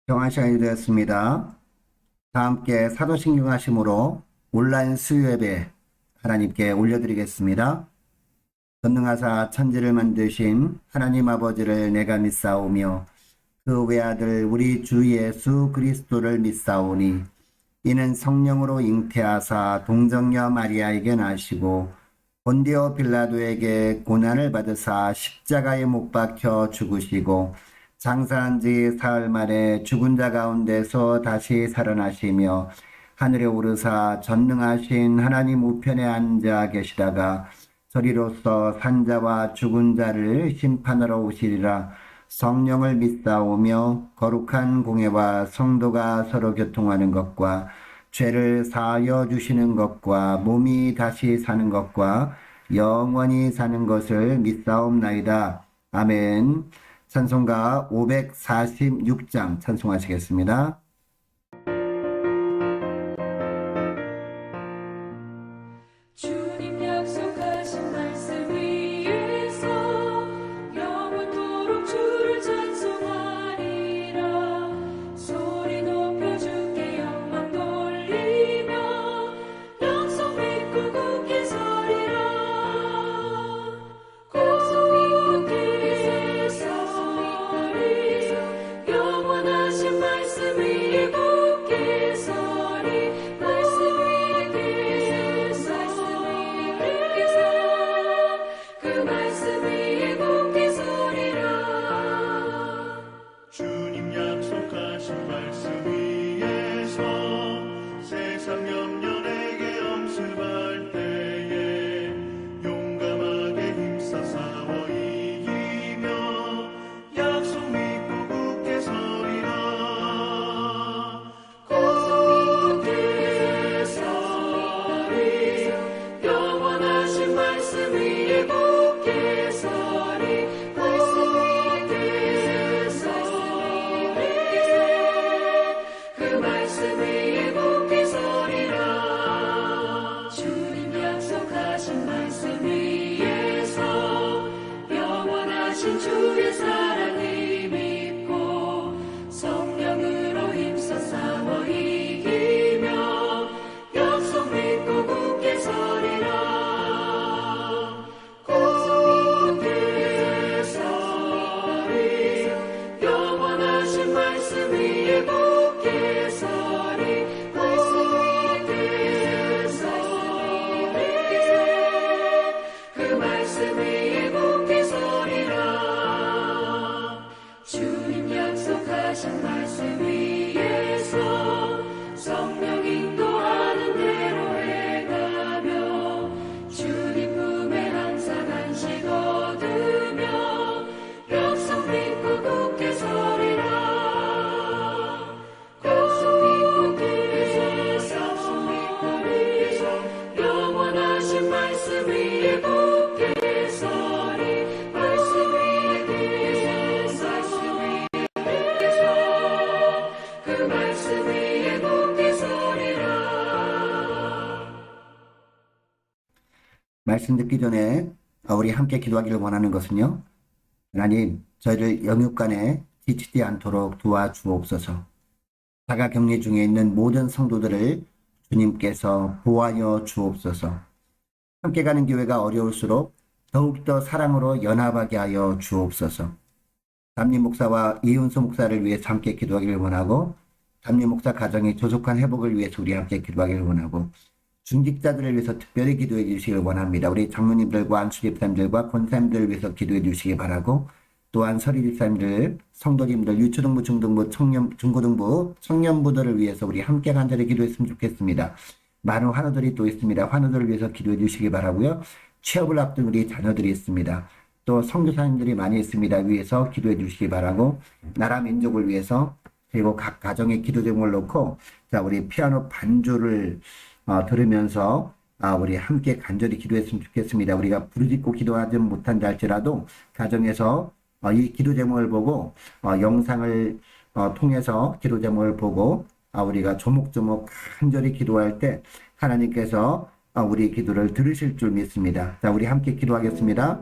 평안 시간이 되었습니다. 다 함께 사도신경 하심으로 온라인 수요 예배 하나님께 올려드리겠습니다. 전능하사 천지를 만드신 하나님 아버지를 내가 믿사오며 그 외아들 우리 주 예수 그리스도를 믿사오니 이는 성령으로 잉태하사 동정녀 마리아에게 나시고 본디오 빌라도에게 고난을 받으사 십자가에 못 박혀 죽으시고 장사한 지 사흘 만에 죽은 자 가운데서 다시 살아나시며 하늘에 오르사 전능하신 하나님 우편에 앉아 계시다가 저리로서 산자와 죽은 자를 심판하러 오시리라. 성령을 믿사오며 거룩한 공예와 성도가 서로 교통하는 것과 죄를 사하여 주시는 것과 몸이 다시 사는 것과 영원히 사는 것을 믿사옵나이다. 아멘. 찬송가 546장 찬송하시겠습니다. 주님 약속하신 말씀 위에서 영원토록 주를 찬송하리라. 소리 높여 주께 영광 돌리며 약속 믿고 굳게 서리라. 굳게 서리 영원하신 말씀 위에 굳게 서리. 그 말씀 위에 굳게 서리라. 주님 약속하신 말씀 위에서 세상 염려 내게 엄습할 때에 용감하게 힘써 싸워 이기며 약속 믿고 굳게 서리라. 굳게 서리 영원하신 말씀 위에 굳게 서리. 굳게 서리 그 말씀 위에 굳게 서리라. 주님 약속하신 말씀 위에서 영원하신 주의 사랑을 믿고 성령으로 힘써 싸워 이기며 약속 믿고 굳게 서리라. 굳게 서리 영원하신 말씀 위에 굳게 서리. 굳게 서리 그 말씀 위에 굳게 서리라. 주님 약속하신 말씀 위에서 성령 인도하는 대로 행하며 주님 품에 항상 안식 얻으며 약속 믿고 굳게 서리라. 약속 믿고 굳게 서리 영원하신 말씀 위에 굳게 서리. 말씀 위에 굳게 서리 그 말씀 위에 굳게 서리라. 말씀 듣기 전에 우리 함께 기도하기를 원하는 것은요. 하나님, 저희를 영육간에 지치지 않도록 도와주옵소서. 자가 격리 중에 있는 모든 성도들을 주님께서 보호하여 주옵소서. 함께 가는 교회가 어려울수록 더욱더 사랑으로 연합하게 하여 주옵소서. 담임 목사와 이윤수 목사를 위해서 함께 기도하기를 원하고, 담임 목사 가정의 조속한 회복을 위해서 우리 함께 기도하기를 원하고, 중직자들을 위해서 특별히 기도해 주시길 원합니다. 우리 장로님들과 안수집사님들과 권사님들을 위해서 기도해 주시기 바라고, 또한 서리집사님들, 성도님들, 유초등부, 중등부, 중고등부, 청년부들을 위해서 우리 함께 간절히 기도했으면 좋겠습니다. 많은 환우들이 또 있습니다. 환우들을 위해서 기도해 주시기 바라고요. 취업을 앞둔 우리 자녀들이 있습니다. 또 선교사님들이 많이 있습니다. 위해서 기도해 주시기 바라고, 나라 민족을 위해서, 그리고 각 가정의 기도 제목을 놓고, 자, 우리 피아노 반주를 들으면서 우리 함께 간절히 기도했으면 좋겠습니다. 우리가 부르짖고 기도하지 못한다 할지라도 가정에서 이 기도 제목을 보고 영상을 통해서 기도 제목을 보고 우리가 조목조목 간절히 기도할 때 하나님께서 우리 기도를 들으실 줄 믿습니다. 자, 우리 함께 기도하겠습니다.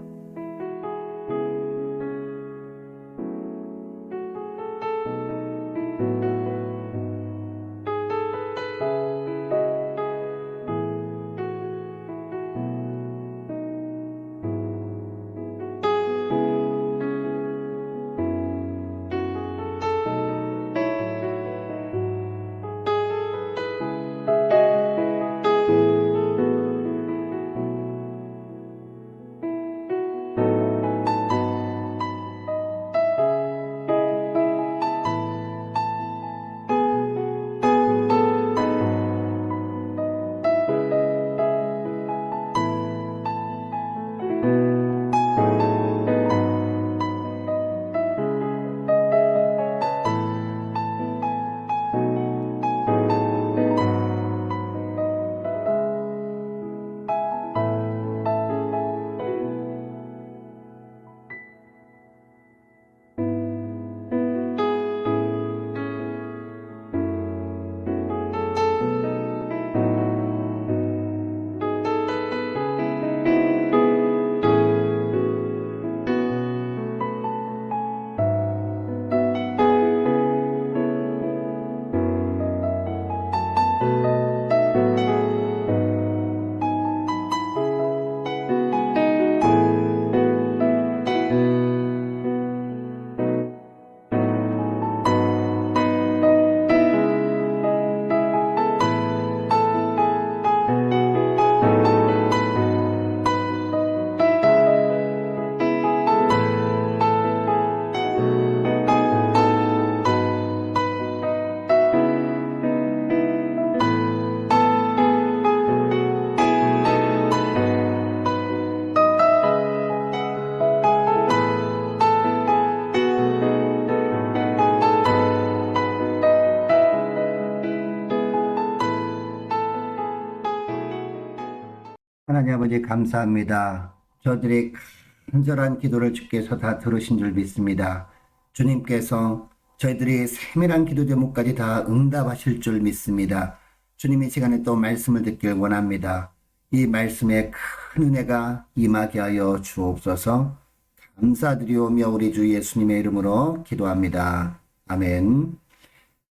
하나님 아버지 감사합니다. 저들의 간절한 기도를 주께서 다 들으신 줄 믿습니다. 주님께서 저희들이 세밀한 기도 제목까지 다 응답하실 줄 믿습니다. 주님 이 시간에 또 말씀을 듣길 원합니다. 이 말씀에 큰 은혜가 임하게 하여 주옵소서. 감사드리오며 우리 주 예수님의 이름으로 기도합니다. 아멘.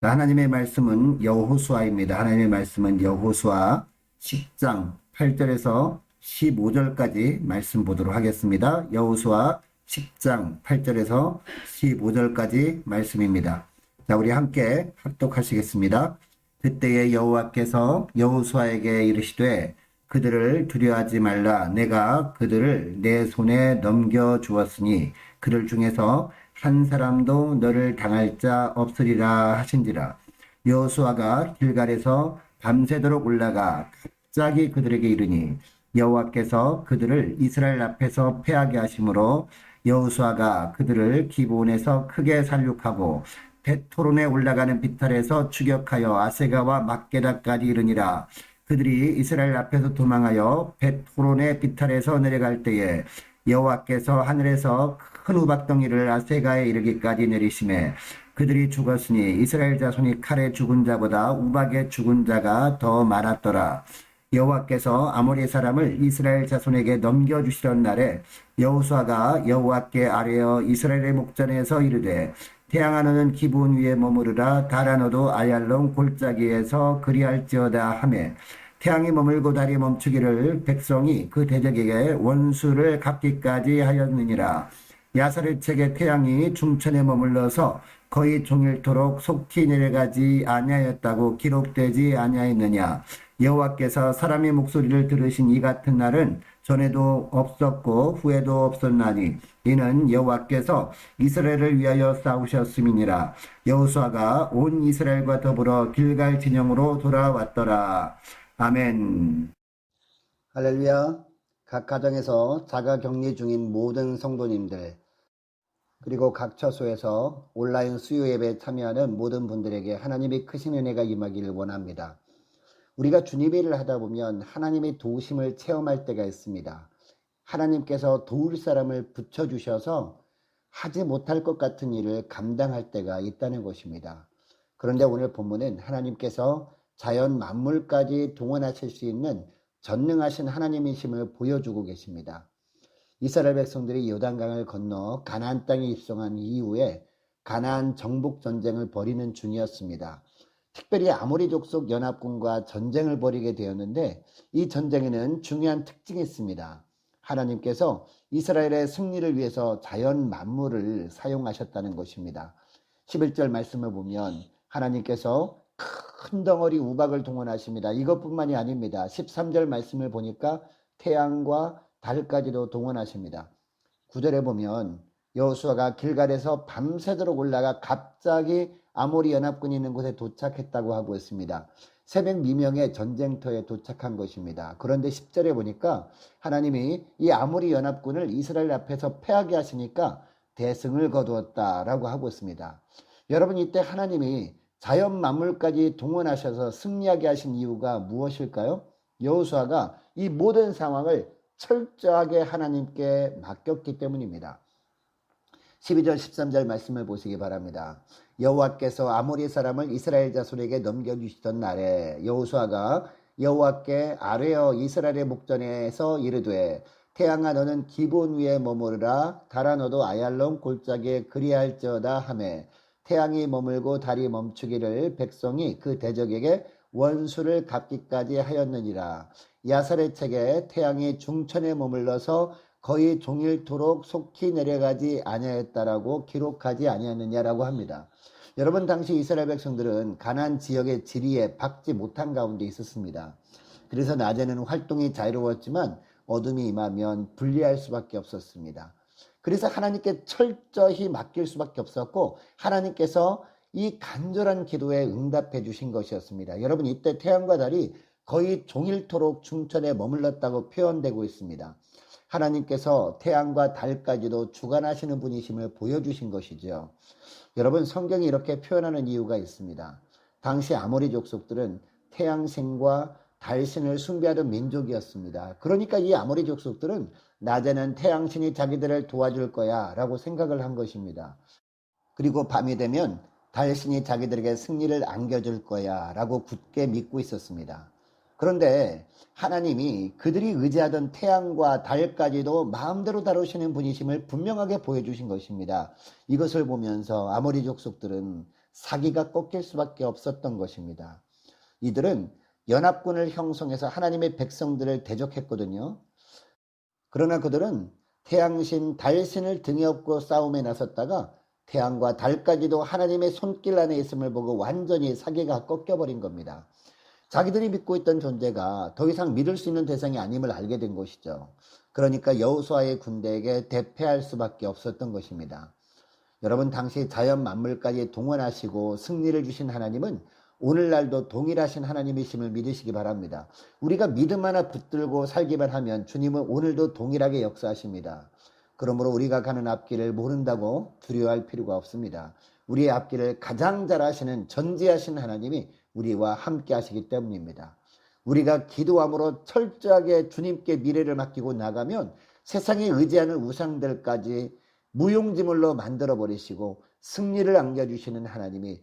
하나님의 말씀은 여호수아입니다. 하나님의 말씀은 여호수아 10장 8절에서 15절까지 말씀 보도록 하겠습니다. 여호수아 10장 8절에서 15절까지 말씀입니다. 자, 우리 함께 합독하시겠습니다. 그때에 여호와께서 여호수아에게 이르시되 그들을 두려워하지 말라. 내가 그들을 내 손에 넘겨 주었으니 그들 중에서 한 사람도 너를 당할 자 없으리라 하신지라. 여호수아가 길갈에서 밤새도록 올라가 갑자기 그들에게 이르니 여호와께서 그들을 이스라엘 앞에서 패하게 하심으로 여호수아가 그들을 기브온에서 크게 살육하고 벳호론에 올라가는 비탈에서 추격하여 아세가와 막게다까지 이르니라. 그들이 이스라엘 앞에서 도망하여 벳호론의 비탈에서 내려갈 때에 여호와께서 하늘에서 큰 우박덩이를 아세가에 이르기까지 내리심에 그들이 죽었으니 이스라엘 자손이 칼에 죽은 자보다 우박에 죽은 자가 더 많았더라. 여호와께서 아모리 사람을 이스라엘 자손에게 넘겨주시던 날에 여호수아가 여호와께 아뢰어 이스라엘의 목전에서 이르되 태양아 너는 기브온 위에 머무르라. 달아 너도 아얄론 골짜기에서 그리할지어다 하매 태양이 머물고 달이 멈추기를 백성이 그 대적에게 원수를 갚기까지 하였느니라. 야살의 책에 태양이 중천에 머물러서 거의 종일토록 속히 내려가지 아니하였다고 기록되지 아니하였느냐. 여호와께서 사람의 목소리를 들으신 이 같은 날은 전에도 없었고 후에도 없었나니 이는 여호와께서 이스라엘을 위하여 싸우셨음이니라. 여호수아가 온 이스라엘과 더불어 길갈 진영으로 돌아왔더라. 아멘. 할렐루야. 각 가정에서 자가 격리 중인 모든 성도님들 그리고 각 처소에서 온라인 수요 예배에 참여하는 모든 분들에게 하나님의 크신 은혜가 임하기를 원합니다. 우리가 주님의 일을 하다 보면 하나님의 도우심을 체험할 때가 있습니다. 하나님께서 도울 사람을 붙여주셔서 하지 못할 것 같은 일을 감당할 때가 있다는 것입니다. 그런데 오늘 본문은 하나님께서 자연 만물까지 동원하실 수 있는 전능하신 하나님이심을 보여주고 계십니다. 이스라엘 백성들이 요단강을 건너 가나안 땅에 입성한 이후에 가나안 정복 전쟁을 벌이는 중이었습니다. 특별히 아모리 족속 연합군과 전쟁을 벌이게 되었는데 이 전쟁에는 중요한 특징이 있습니다. 하나님께서 이스라엘의 승리를 위해서 자연 만물을 사용하셨다는 것입니다. 11절 말씀을 보면 하나님께서 큰 덩어리 우박을 동원하십니다. 이것뿐만이 아닙니다. 13절 말씀을 보니까 태양과 달까지도 동원하십니다. 9절에 보면 여호수아가 길갈에서 밤새도록 올라가 갑자기 아모리 연합군이 있는 곳에 도착했다고 하고 있습니다. 새벽 미명에 전쟁터에 도착한 것입니다. 그런데 10절에 보니까 하나님이 이 아모리 연합군을 이스라엘 앞에서 패하게 하시니까 대승을 거두었다라고 하고 있습니다. 여러분 이때 하나님이 자연 만물까지 동원하셔서 승리하게 하신 이유가 무엇일까요? 여호수아가 이 모든 상황을 철저하게 하나님께 맡겼기 때문입니다. 12절 13절 말씀을 보시기 바랍니다. 여호와께서 아모리 사람을 이스라엘 자손에게 넘겨주시던 날에 여호수아가 여호와께 아뢰어 이스라엘의 목전에서 이르되 태양아 너는 기브온 위에 머무르라. 달아 너도 아얄론 골짜기에 그리할지어다 하매 태양이 머물고 달이 멈추기를 백성이 그 대적에게 원수를 갚기까지 하였느니라. 야살의 책에 태양이 중천에 머물러서 거의 종일토록 속히 내려가지 아니하였다라고 기록하지 아니하느냐라고 합니다. 여러분 당시 이스라엘 백성들은 가나안 지역의 지리에 박지 못한 가운데 있었습니다. 그래서 낮에는 활동이 자유로웠지만 어둠이 임하면 분리할 수밖에 없었습니다. 그래서 하나님께 철저히 맡길 수밖에 없었고 하나님께서 이 간절한 기도에 응답해 주신 것이었습니다. 여러분 이때 태양과 달이 거의 종일토록 중천에 머물렀다고 표현되고 있습니다. 하나님께서 태양과 달까지도 주관하시는 분이심을 보여주신 것이죠. 여러분 성경이 이렇게 표현하는 이유가 있습니다. 당시 아모리 족속들은 태양신과 달신을 숭배하던 민족이었습니다. 그러니까 이 아모리 족속들은 낮에는 태양신이 자기들을 도와줄 거야 라고 생각을 한 것입니다. 그리고 밤이 되면 달신이 자기들에게 승리를 안겨줄 거야 라고 굳게 믿고 있었습니다. 그런데 하나님이 그들이 의지하던 태양과 달까지도 마음대로 다루시는 분이심을 분명하게 보여주신 것입니다. 이것을 보면서 아모리 족속들은 사기가 꺾일 수밖에 없었던 것입니다. 이들은 연합군을 형성해서 하나님의 백성들을 대적했거든요. 그러나 그들은 태양신, 달신을 등에 업고 싸움에 나섰다가 태양과 달까지도 하나님의 손길 안에 있음을 보고 완전히 사기가 꺾여버린 겁니다. 자기들이 믿고 있던 존재가 더 이상 믿을 수 있는 대상이 아님을 알게 된 것이죠. 그러니까 여호수아의 군대에게 대패할 수밖에 없었던 것입니다. 여러분, 당시 자연 만물까지 동원하시고 승리를 주신 하나님은 오늘날도 동일하신 하나님이심을 믿으시기 바랍니다. 우리가 믿음 하나 붙들고 살기만 하면 주님은 오늘도 동일하게 역사하십니다. 그러므로 우리가 가는 앞길을 모른다고 두려워할 필요가 없습니다. 우리의 앞길을 가장 잘 아시는 전지하신 하나님이 우리와 함께 하시기 때문입니다. 우리가 기도함으로 철저하게 주님께 미래를 맡기고 나가면 세상에 의지하는 우상들까지 무용지물로 만들어버리시고 승리를 안겨주시는 하나님이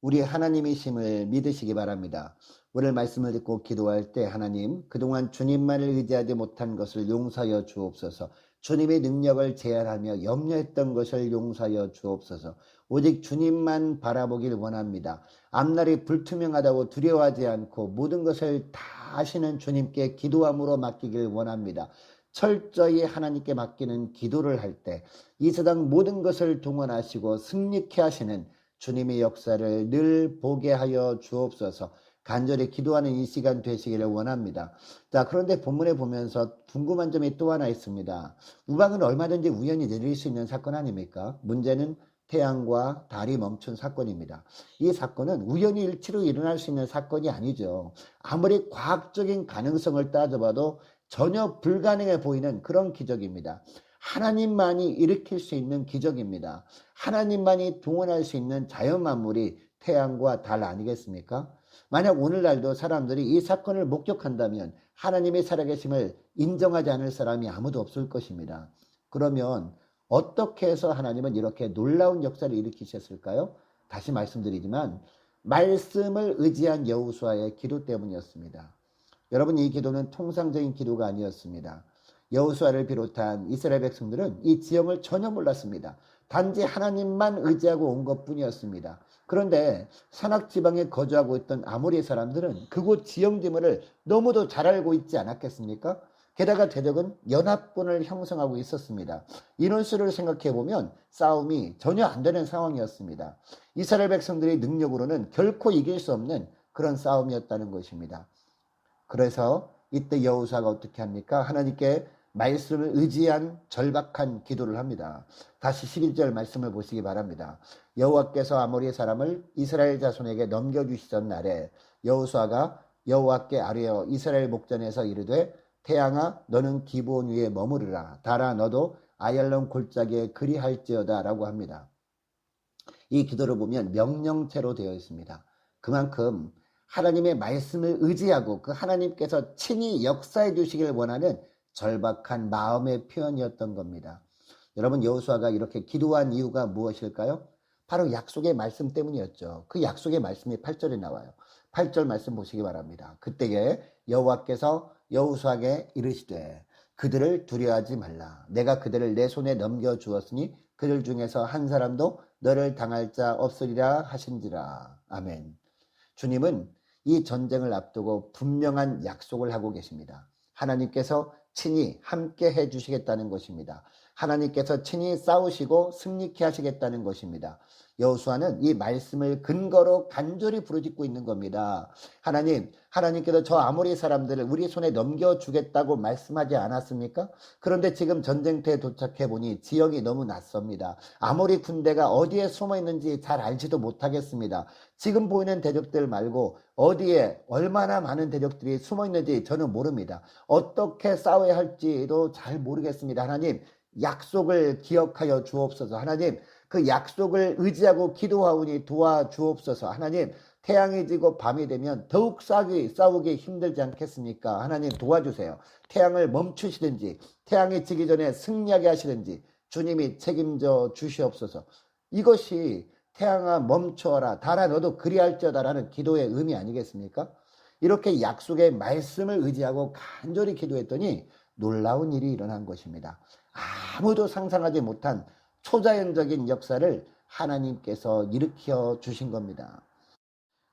우리 하나님이심을 믿으시기 바랍니다. 오늘 말씀을 듣고 기도할 때 하나님, 그동안 주님만을 의지하지 못한 것을 용서하여 주옵소서. 주님의 능력을 제한하며 염려했던 것을 용서하여 주옵소서. 오직 주님만 바라보길 원합니다. 앞날이 불투명하다고 두려워하지 않고 모든 것을 다 아시는 주님께 기도함으로 맡기길 원합니다. 철저히 하나님께 맡기는 기도를 할 때 이 세상 모든 것을 동원하시고 승리케 하시는 주님의 역사를 늘 보게 하여 주옵소서. 간절히 기도하는 이 시간 되시기를 원합니다. 자, 그런데 본문에 보면서 궁금한 점이 또 하나 있습니다. 우박은 얼마든지 우연히 내릴 수 있는 사건 아닙니까? 문제는 태양과 달이 멈춘 사건입니다. 이 사건은 우연히 일치로 일어날 수 있는 사건이 아니죠. 아무리 과학적인 가능성을 따져봐도 전혀 불가능해 보이는 그런 기적입니다. 하나님만이 일으킬 수 있는 기적입니다. 하나님만이 동원할 수 있는 자연 만물이 태양과 달 아니겠습니까? 만약 오늘날도 사람들이 이 사건을 목격한다면 하나님의 살아계심을 인정하지 않을 사람이 아무도 없을 것입니다. 그러면 어떻게 해서 하나님은 이렇게 놀라운 역사를 일으키셨을까요? 다시 말씀드리지만 말씀을 의지한 여호수아의 기도 때문이었습니다. 여러분, 이 기도는 통상적인 기도가 아니었습니다. 여호수아를 비롯한 이스라엘 백성들은 이 지형을 전혀 몰랐습니다. 단지 하나님만 의지하고 온 것뿐이었습니다. 그런데 산악지방에 거주하고 있던 아모리 사람들은 그곳 지형지물을 너무도 잘 알고 있지 않았겠습니까? 게다가 대적은 연합군을 형성하고 있었습니다. 인원수를 생각해보면 싸움이 전혀 안 되는 상황이었습니다. 이스라엘 백성들의 능력으로는 결코 이길 수 없는 그런 싸움이었다는 것입니다. 그래서 이때 여호수아가 어떻게 합니까? 하나님께 말씀을 의지한 절박한 기도를 합니다. 다시 11절 말씀을 보시기 바랍니다. 여호와께서 아모리 사람을 이스라엘 자손에게 넘겨주시던 날에 여호수아가 여호와께 아뢰어 이스라엘 목전에서 이르되 태양아 너는 기브온 위에 머무르라. 달아 너도 아얄론 골짜기에 그리할지어다 라고 합니다. 이 기도를 보면 명령체로 되어 있습니다. 그만큼 하나님의 말씀을 의지하고 그 하나님께서 친히 역사해 주시길 원하는 절박한 마음의 표현이었던 겁니다. 여러분, 여호수아가 이렇게 기도한 이유가 무엇일까요? 바로 약속의 말씀 때문이었죠. 그 약속의 말씀이 8절에 나와요. 8절 말씀 보시기 바랍니다. 그때에 여호와께서 여호수아에게 이르시되 그들을 두려워하지 말라. 내가 그들을 내 손에 넘겨주었으니 그들 중에서 한 사람도 너를 당할 자 없으리라 하신지라. 아멘. 주님은 이 전쟁을 앞두고 분명한 약속을 하고 계십니다. 하나님께서 친히 함께 해주시겠다는 것입니다. 하나님께서 친히 싸우시고 승리케 하시겠다는 것입니다. 여호수아는 이 말씀을 근거로 간절히 부르짖고 있는 겁니다. 하나님께서 저 아모리 사람들을 우리 손에 넘겨주겠다고 말씀하지 않았습니까? 그런데 지금 전쟁터에 도착해 보니 지형이 너무 낯섭니다. 아모리 군대가 어디에 숨어 있는지 잘 알지도 못하겠습니다. 지금 보이는 대적들 말고 어디에 얼마나 많은 대적들이 숨어 있는지 저는 모릅니다. 어떻게 싸워야 할지도 잘 모르겠습니다. 하나님, 약속을 기억하여 주옵소서. 하나님, 그 약속을 의지하고 기도하오니 도와주옵소서. 하나님, 태양이 지고 밤이 되면 더욱 싸우기 힘들지 않겠습니까? 하나님 도와주세요. 태양을 멈추시든지 태양이 지기 전에 승리하게 하시든지 주님이 책임져 주시옵소서. 이것이 태양아 멈춰라, 달아 너도 그리할지어다라는 기도의 의미 아니겠습니까? 이렇게 약속의 말씀을 의지하고 간절히 기도했더니 놀라운 일이 일어난 것입니다. 아무도 상상하지 못한 초자연적인 역사를 하나님께서 일으켜 주신 겁니다.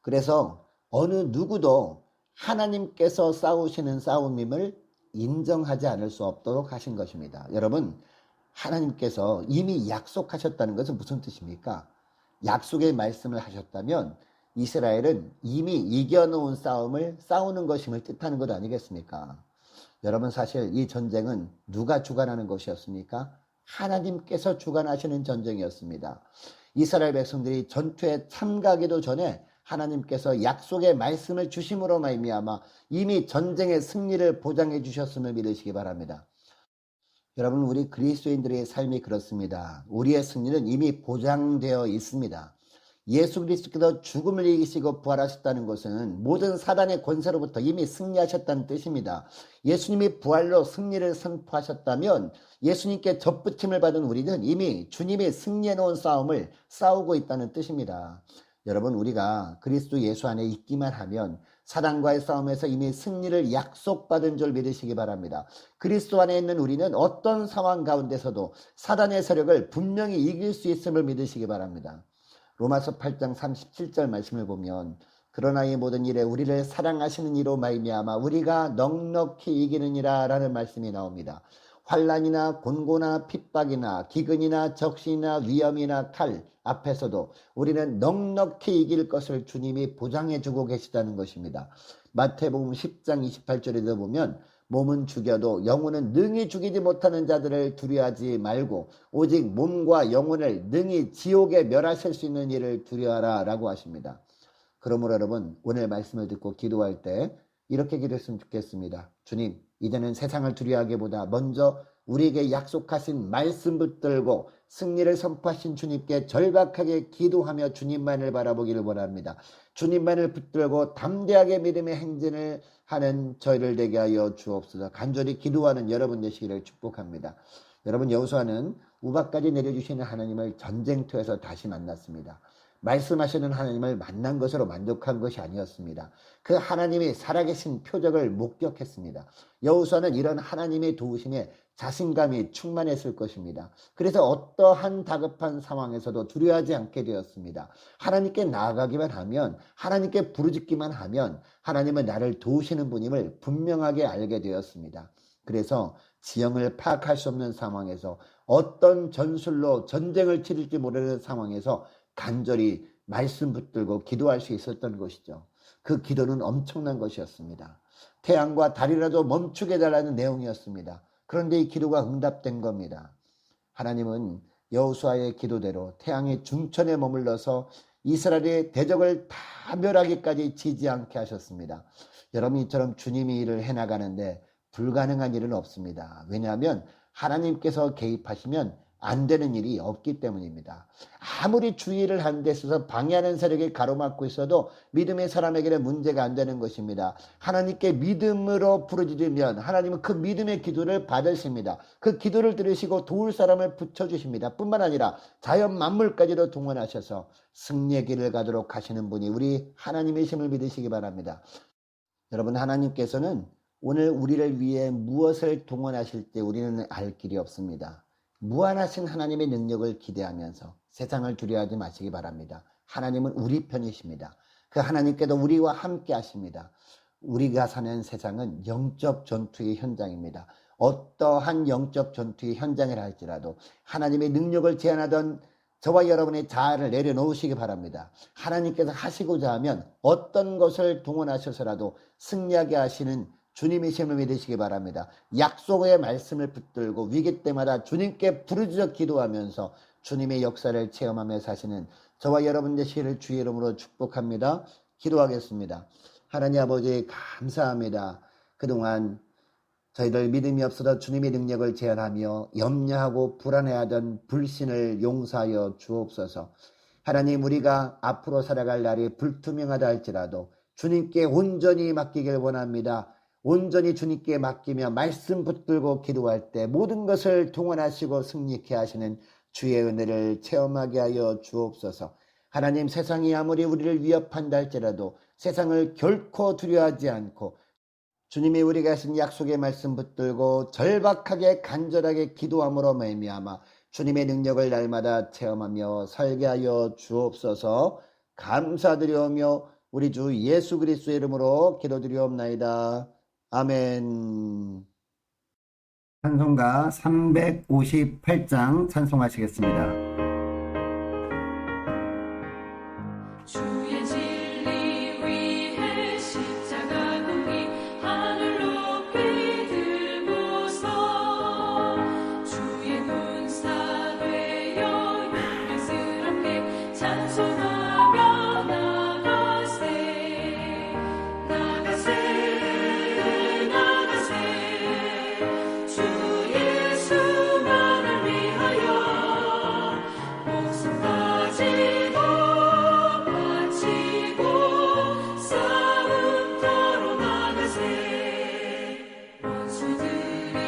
그래서 어느 누구도 하나님께서 싸우시는 싸움임을 인정하지 않을 수 없도록 하신 것입니다. 여러분, 하나님께서 이미 약속하셨다는 것은 무슨 뜻입니까? 약속의 말씀을 하셨다면 이스라엘은 이미 이겨놓은 싸움을 싸우는 것임을 뜻하는 것 아니겠습니까? 여러분, 사실 이 전쟁은 누가 주관하는 것이었습니까? 하나님께서 주관하시는 전쟁이었습니다. 이스라엘 백성들이 전투에 참가하기도 전에 하나님께서 약속의 말씀을 주심으로 말미암아 이미 전쟁의 승리를 보장해 주셨음을 믿으시기 바랍니다. 여러분, 우리 그리스도인들의 삶이 그렇습니다. 우리의 승리는 이미 보장되어 있습니다. 예수 그리스도께서 죽음을 이기시고 부활하셨다는 것은 모든 사단의 권세로부터 이미 승리하셨다는 뜻입니다. 예수님이 부활로 승리를 선포하셨다면 예수님께 접붙임을 받은 우리는 이미 주님이 승리해 놓은 싸움을 싸우고 있다는 뜻입니다. 여러분, 우리가 그리스도 예수 안에 있기만 하면 사단과의 싸움에서 이미 승리를 약속받은 줄 믿으시기 바랍니다. 그리스도 안에 있는 우리는 어떤 상황 가운데서도 사단의 세력을 분명히 이길 수 있음을 믿으시기 바랍니다. 로마서 8장 37절 말씀을 보면 그러나 이 모든 일에 우리를 사랑하시는 이로 말미암아 우리가 넉넉히 이기느니라 라는 말씀이 나옵니다. 환난이나 곤고나 핍박이나 기근이나 적신이나 위험이나 칼 앞에서도 우리는 넉넉히 이길 것을 주님이 보장해 주고 계시다는 것입니다. 마태복음 10장 28절에도 보면 몸은 죽여도 영혼은 능히 죽이지 못하는 자들을 두려워하지 말고 오직 몸과 영혼을 능히 지옥에 멸하실 수 있는 일을 두려워하라 라고 하십니다. 그러므로 여러분, 오늘 말씀을 듣고 기도할 때 이렇게 기도했으면 좋겠습니다. 주님, 이제는 세상을 두려워하기보다 먼저 우리에게 약속하신 말씀 붙들고 승리를 선포하신 주님께 절박하게 기도하며 주님만을 바라보기를 원합니다. 주님만을 붙들고 담대하게 믿음의 행진을 하는 저희를 되게 하여 주옵소서. 간절히 기도하는 여러분 되시기를 축복합니다. 여러분, 여호수아는 우박까지 내려주시는 하나님을 전쟁터에서 다시 만났습니다. 말씀하시는 하나님을 만난 것으로 만족한 것이 아니었습니다. 그 하나님이 살아계신 표적을 목격했습니다. 여호수아는 이런 하나님의 도우심에 자신감이 충만했을 것입니다. 그래서 어떠한 다급한 상황에서도 두려워하지 않게 되었습니다. 하나님께 나아가기만 하면, 하나님께 부르짖기만 하면 하나님은 나를 도우시는 분임을 분명하게 알게 되었습니다. 그래서 지형을 파악할 수 없는 상황에서, 어떤 전술로 전쟁을 치를지 모르는 상황에서 간절히 말씀 붙들고 기도할 수 있었던 것이죠. 그 기도는 엄청난 것이었습니다. 태양과 달이라도 멈추게 해달라는 내용이었습니다. 그런데 이 기도가 응답된 겁니다. 하나님은 여호수아의 기도대로 태양의 중천에 머물러서 이스라엘의 대적을 다 멸하기까지 지지 않게 하셨습니다. 여러분, 이처럼 주님이 일을 해나가는데 불가능한 일은 없습니다. 왜냐하면 하나님께서 개입하시면 안 되는 일이 없기 때문입니다. 아무리 주의를 하는 데 있어서 방해하는 세력이 가로막고 있어도 믿음의 사람에게는 문제가 안 되는 것입니다. 하나님께 믿음으로 부르짖으면 하나님은 그 믿음의 기도를 받으십니다. 그 기도를 들으시고 도울 사람을 붙여주십니다. 뿐만 아니라 자연 만물까지도 동원하셔서 승리의 길을 가도록 하시는 분이 우리 하나님이심을 믿으시기 바랍니다. 여러분, 하나님께서는 오늘 우리를 위해 무엇을 동원하실 때 우리는 알 길이 없습니다. 무한하신 하나님의 능력을 기대하면서 세상을 두려워하지 마시기 바랍니다. 하나님은 우리 편이십니다. 그 하나님께도 우리와 함께 하십니다. 우리가 사는 세상은 영적 전투의 현장입니다. 어떠한 영적 전투의 현장이라 할지라도 하나님의 능력을 제한하던 저와 여러분의 자아를 내려놓으시기 바랍니다. 하나님께서 하시고자 하면 어떤 것을 동원하셔서라도 승리하게 하시는 주님이심을 믿으시기 바랍니다. 약속의 말씀을 붙들고 위기 때마다 주님께 부르짖어 기도하면서 주님의 역사를 체험하며 사시는 저와 여러분 되시기를 주의 이름으로 축복합니다. 기도하겠습니다. 하나님 아버지, 감사합니다. 그동안 저희들 믿음이 없어서 주님의 능력을 제한하며 염려하고 불안해하던 불신을 용서하여 주옵소서. 하나님, 우리가 앞으로 살아갈 날이 불투명하다 할지라도 주님께 온전히 맡기길 원합니다. 온전히 주님께 맡기며 말씀 붙들고 기도할 때 모든 것을 동원하시고 승리케 하시는 주의 은혜를 체험하게 하여 주옵소서. 하나님, 세상이 아무리 우리를 위협한다 할지라도 세상을 결코 두려워하지 않고 주님이 우리가 하신 약속의 말씀 붙들고 절박하게 간절하게 기도함으로 말미암아 주님의 능력을 날마다 체험하며 살게 하여 주옵소서. 감사드리오며 우리 주 예수 그리스도의 이름으로 기도드리옵나이다. 아멘. 찬송가 358장 찬송하시겠습니다. 주의 진리 위해 십자가 공기 하늘 높이 들고서 주의 군사 되어 영광스럽게 찬송하며 나가세 나가세 나가세 주 예수만을 위하여 목숨 바치고 싸움터로 나가세 원수들이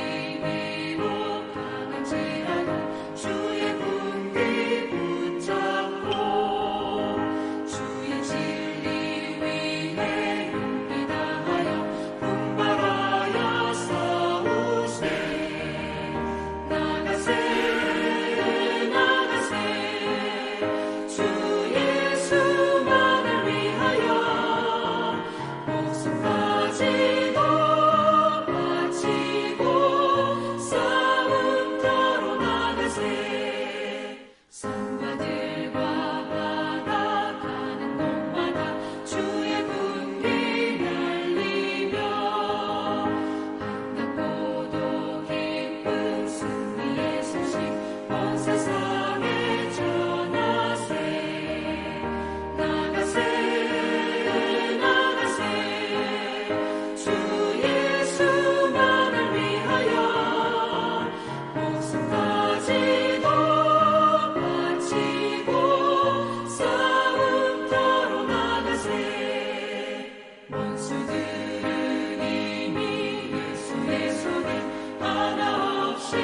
미혹하는지라도 주의 군기 붙잡고 주의 진리 위해 용기 다하여 분발하여 싸우세 나가세 나가세 주 예수만을 위하여 목숨 바치고 싸움터로 나가세 산과들과 바다 가는 곳마다 주의 군기 날리며 한갑고도 기쁜 승리의 소식 온 세상에 전하세 나가세 나가세 주 예수만을 위하여 목숨 바치고 싸움터로 나가세 원수들은 이미 예수의 손에 하나 없이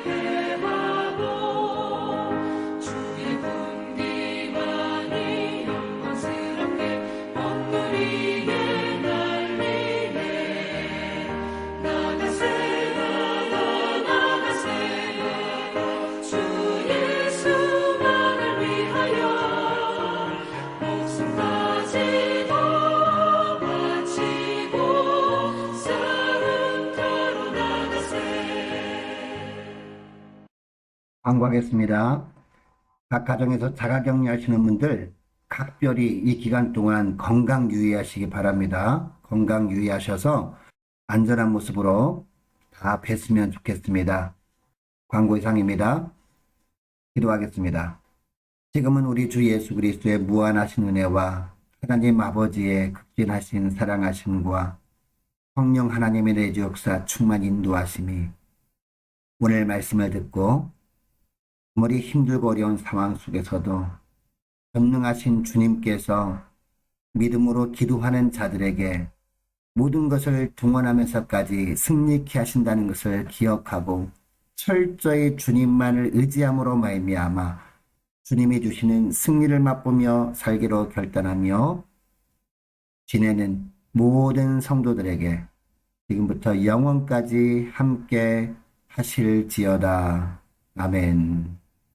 패하고 주의 군기만이 영광스럽게 온누 위에 날리네 나가세 나가세 주 예수만을 위하여 목숨 바치고 싸움터로 나가세 광고하겠습니다. 각 가정에서 자가격리하시는 분들 각별히 이 기간 동안 건강 유의하시기 바랍니다. 건강 유의하셔서 안전한 모습으로 다 뵀으면 좋겠습니다. 광고 이상입니다. 기도하겠습니다. 지금은 우리 주 예수 그리스도의 무한하신 은혜와 하나님 아버지의 극진하신 사랑하심과 성령 하나님의 내주 역사 충만 인도하심이 오늘 말씀을 듣고 아무리 힘들고 어려운 상황 속에서도 전능하신 주님께서 믿음으로 기도하는 자들에게 모든 것을 동원하면서까지 승리케 하신다는 것을 기억하고 철저히 주님만을 의지함으로 말미암아 주님이 주시는 승리를 맛보며 살기로 결단하며 지내는 모든 성도들에게 지금부터 영원까지 함께 하실지어다. 아멘.